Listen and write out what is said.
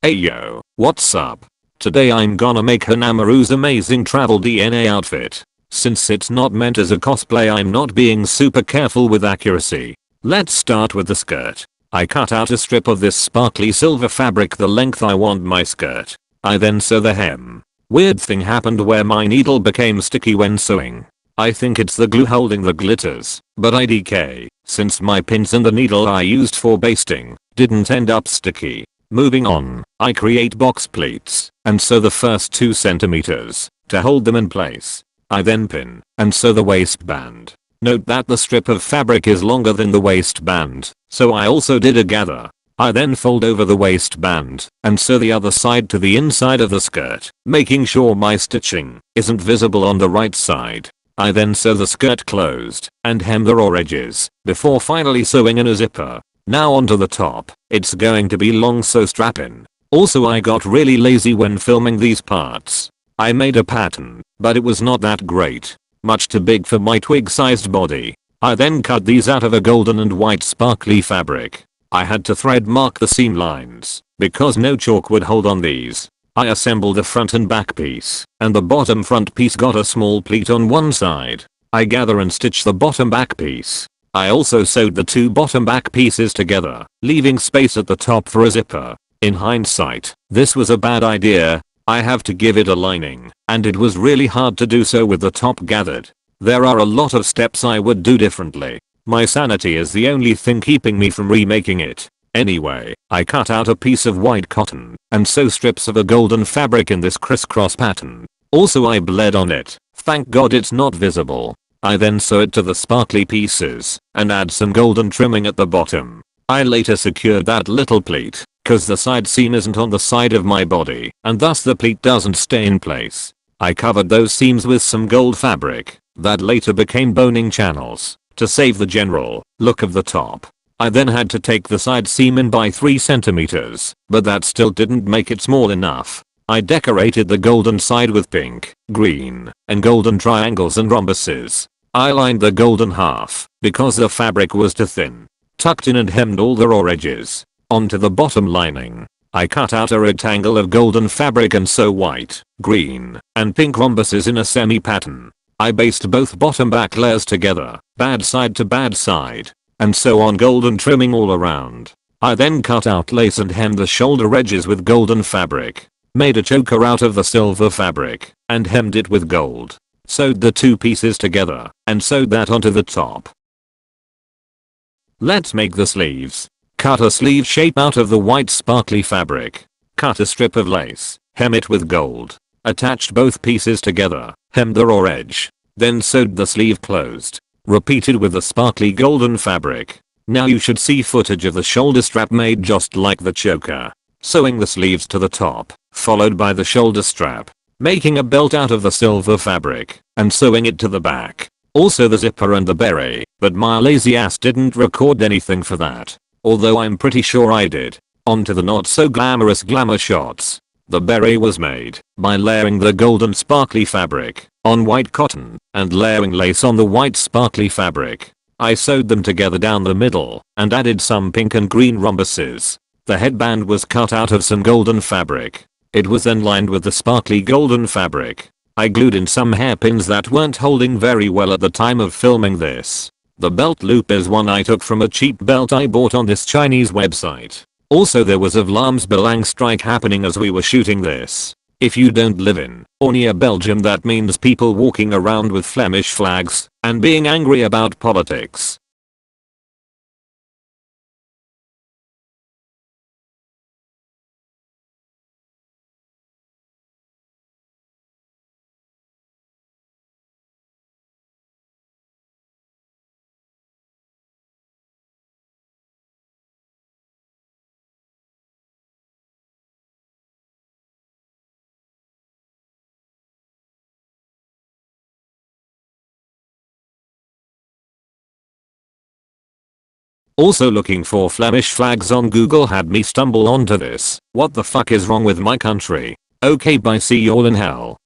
Hey yo, what's up? Today I'm gonna make Hanamaru's amazing travel DNA outfit. Since it's not meant as a cosplay, I'm not being super careful with accuracy. Let's start with the skirt. I cut out a strip of this sparkly silver fabric the length I want my skirt. I then sew the hem. Weird thing happened where my needle became sticky when sewing. I think it's the glue holding the glitters, but IDK, since my pins and the needle I used for basting didn't end up sticky. Moving on, I create box pleats and sew the first 2 centimeters to hold them in place. I then pin and sew the waistband. Note that the strip of fabric is longer than the waistband, so I also did a gather. I then fold over the waistband and sew the other side to the inside of the skirt, making sure my stitching isn't visible on the right side. I then sew the skirt closed and hem the raw edges before finally sewing in a zipper. Now onto the top. It's going to be long, so strap in. Also, I got really lazy when filming these parts. I made a pattern, but it was not that great. Much too big for my twig-sized body. I then cut these out of a golden and white sparkly fabric. I had to thread mark the seam lines because no chalk would hold on these. I assembled the front and back piece, and the bottom front piece got a small pleat on one side. I gather and stitch the bottom back piece. I also sewed the 2 bottom back pieces together, leaving space at the top for a zipper. In hindsight, this was a bad idea. I have to give it a lining, and it was really hard to do so with the top gathered. There are a lot of steps I would do differently. My sanity is the only thing keeping me from remaking it. Anyway, I cut out a piece of white cotton and sew strips of a golden fabric in this crisscross pattern. Also, I bled on it. Thank God it's not visible. I then sew it to the sparkly pieces and add some golden trimming at the bottom. I later secured that little pleat cause the side seam isn't on the side of my body and thus the pleat doesn't stay in place. I covered those seams with some gold fabric that later became boning channels to save the general look of the top. I then had to take the side seam in by 3 centimeters, but that still didn't make it small enough. I decorated the golden side with pink, green, and golden triangles and rhombuses. I lined the golden half because the fabric was too thin. Tucked in and hemmed all the raw edges. Onto the bottom lining. I cut out a rectangle of golden fabric and sew white, green, and pink rhombuses in a semi pattern. I basted both bottom back layers together, bad side to bad side, and sew on golden trimming all around. I then cut out lace and hemmed the shoulder edges with golden fabric. Made a choker out of the silver fabric and hemmed it with gold. Sewed the 2 pieces together and sewed that onto the top. Let's make the sleeves. Cut a sleeve shape out of the white sparkly fabric. Cut a strip of lace, hem it with gold. Attached both pieces together, hemmed the raw edge. Then sewed the sleeve closed. Repeated with the sparkly golden fabric. Now you should see footage of the shoulder strap made just like the choker. Sewing the sleeves to the top, followed by the shoulder strap. Making a belt out of the silver fabric and sewing it to the back. Also the zipper and the beret, but my lazy ass didn't record anything for that. Although I'm pretty sure I did. Onto the not so glamorous glamour shots. The beret was made by layering the golden sparkly fabric on white cotton and layering lace on the white sparkly fabric. I sewed them together down the middle and added some pink and green rhombuses. The headband was cut out of some golden fabric. It was then lined with the sparkly golden fabric. I glued in some hairpins that weren't holding very well at the time of filming this. The belt loop is one I took from a cheap belt I bought on this Chinese website. Also, there was a Vlaams strike happening as we were shooting this. If you don't live in or near Belgium, that means people walking around with Flemish flags and being angry about politics. Also, looking for Flemish flags on Google had me stumble onto this. What the fuck is wrong with my country? Okay, bye, see y'all in hell.